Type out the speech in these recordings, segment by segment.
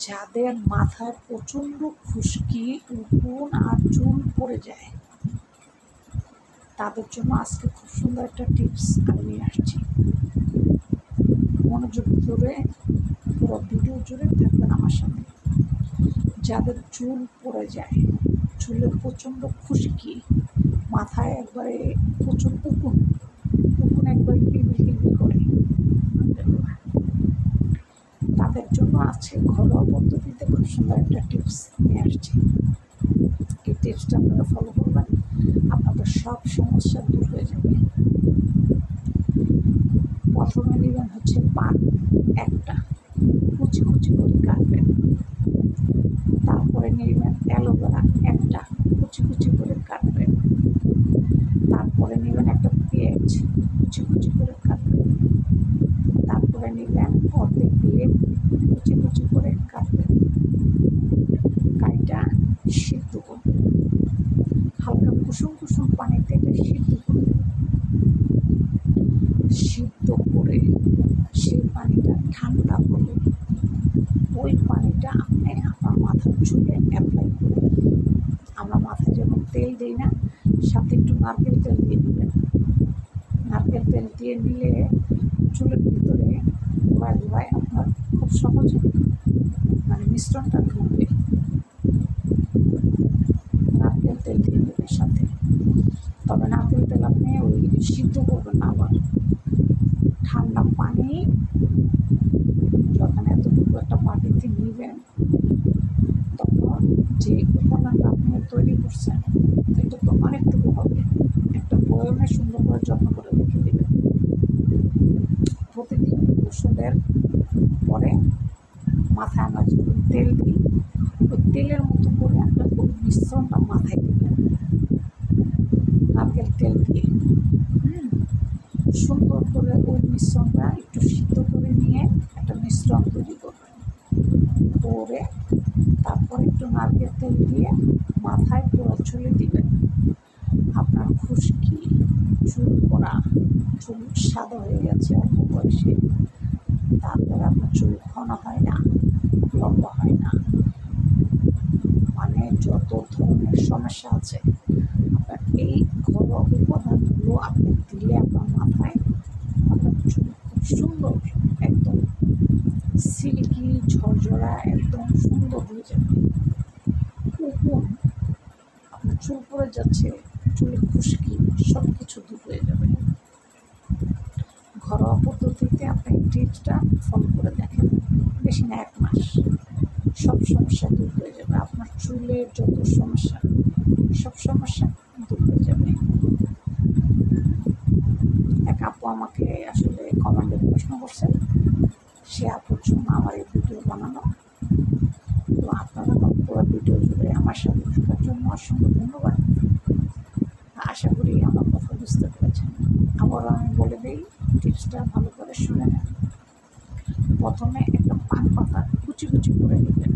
যাদের মাথায় প্রচণ্ড খুশকি, উকুন আর চুল পড়ে যায়, তাদের জন্য আজকে খুব সুন্দর একটা টিপস আমি নিয়ে আসছি। মনোযোগ ধরে পুরো ভিডিও জুড়ে থাকবেন আমার সাথে। যাদের চুল পড়ে যায়, চুলে প্রচণ্ড খুশকি, মাথায় একবারে প্রচণ্ড উকুন একবারে কিলবিল করে, তাদের জন্য আছে ঘরোয়া পদ্ধতিতে খুব সুন্দর একটা টিপস নিয়ে আসছি। এই টিপসটা আপনারা ফলো করবেন, আপনাদের সব সমস্যা দূর হয়ে যাবে। প্রথমে নেবেন হচ্ছে পান একটা, কুচি কুচি করে কাটবেন। তারপরে নেবেন অ্যালোভেরা একটা, কুচি কুচি করে কাটবেন। তারপরে নেবেন একটা পেঁয়াজ, কুচি কুচি করে কাটবেন। তারপরে নেবেন অর্ধেক লেবু, কুচি কুচি করে কাটবেন। কাইটা সিদ্ধ করবেন, হালকা কুসুম কুসুম পানিতে এটা সিদ্ধ করবেন। সিদ্ধ করে সেই পানিটা ঠান্ডা করে ওই পানিটা আপনি আপনার মাথার চুলে অ্যাপ্লাই করবেন। আমরা মাথায় যখন তেল দিই না, সাথে একটু নারকেল তেল দিয়ে দেবেন। নারকেল তেল দিয়ে নিলে চুলের ভিতরে ঘোরায় ঘোরায় আপনার খুব সহজে মিশ্রণটা ঢুকবে। নারকেল তেল দিয়ে দেবেন সাথে, তবে নারকেল তেল আপনি ওই সিদ্ধ করবেন না, আবার ঠান্ডা পানি যখন এতটুকু একটা বাটিতে নেবেন, তখন যে উপাদানটা আপনি তৈরি করছেন এটা তো অনেকটুকু হবে, একটা বয়মে সুন্দর করে যত্ন করে রেখে দেবেন। প্রতিদিন ওষুধের পরে মাথায় আমরা যখন তেল দিই, ওই তেলের মতো করে আমরা ওই মিশ্রণটা মাথায় দেবেন, নারকেল তেল দিয়ে সুন্দর করে ওই মিশ্রণটা একটু সিদ্ধ করে নিয়ে একটা মিশ্রণ তৈরি করবেন। করে তারপর একটু নারকেল তেল দিয়ে মাথায় পুরো চুলে দিবেন। আপনার খুশকি, চুল পড়া, চুল সাদা হয়ে গেছে অল্প বয়সে, তারপরে আপনার চুল ঘন হয় না, লম্বা হয় না, যত ধরনের সমস্যা আছে, আপনার এই ঘরোয়া উপাদানগুলো আপনি দিলে আপনার মাথায় আপনার চুল খুব সুন্দর, একদম সিল্কি ঝরঝরা, একদম সুন্দর হয়ে যাবে। উকুন, আপনার চুল পড়ে যাচ্ছে, চুলের খুশকি, সব কিছু দূর হয়ে যাবে। ঘরোয়া পদ্ধতিতে আপনি এই টিপসটা ফলো করে দেখেন, বেশি না 1 মাস, সব সমস্যা দূর হয়ে যাবে। আপনার চুলের যত সমস্যা, সব সমস্যা দূর হয়ে যাবে। এক আপু আমাকে আসলে কমেন্টে প্রশ্ন করছে, সে আপুর জন্য আমার এই ভিডিও বানানো। তো আপনারা পুরো ভিডিও জুড়ে আমার সাথে থাকার জন্য অসংখ্য ধন্যবাদ। আশা করি আমার কথা বুঝতে পেরেছেন। আবারও আমি বলে দিই, টিপসটা ভালো করে শুনে নেন। প্রথমে একটা পান পাতা কুচি কুচি করে নেবেন,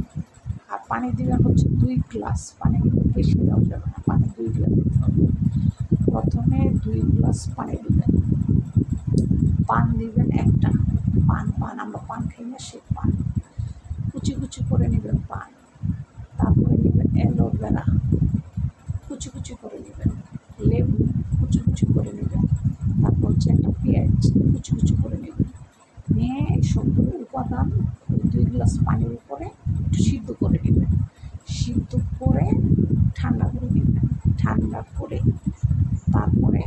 আর পানি দিবেন হচ্ছে 2 গ্লাস। পানি কিন্তু বেশি দেওয়া যাবে না, পানি 2 গ্লাস দিতে হবে। প্রথমে 2 গ্লাস পানি দিবেন, পান দিবেন একটা, পান আমরা পান খাই না, সেই পান কুচি কুচি করে নেবেন পান। তারপরে নেবেন অ্যালোভেরা, কুচি কুচি করে নেবেন। লেবু কুচি কুচি করে নেবেন। তারপর হচ্ছে একটা পেঁয়াজ কুচি কুচি করে নেবেন। নিয়ে এই সবগুলো উপাদান 2 গ্লাস পানির উপরে একটু সিদ্ধ করে নেবেন। সিদ্ধ করে ঠান্ডা করে নেবেন। ঠান্ডা করে তারপরে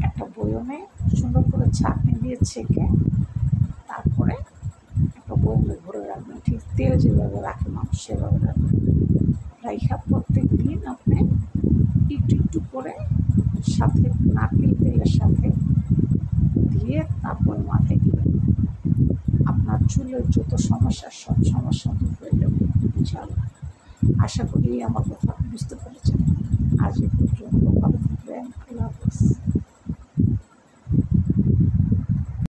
একটা বয়মে সুন্দর করে ছাঁকনি দিয়ে ছেঁকে তারপরে একটা বয়মে ভরে রাখবেন। ঠিক তেল যেভাবে রাখে মানুষ সেভাবে রাখবেন। রাইখা প্রত্যেক দিন আপনি একটু একটু করে সাথে নারকেল তেলের সাথে দিয়ে তারপর মাথায় দিবেন। আপনার চুলের যত সমস্যা, সব সমস্যা দূর হয়ে যাবে ইনশাআল্লাহ। আশা করি আমার কথা বুঝতে পেরেছেন। আজ এই পর্যন্ত, ভালো থাকবেন। আল্লাহ হাফেজ।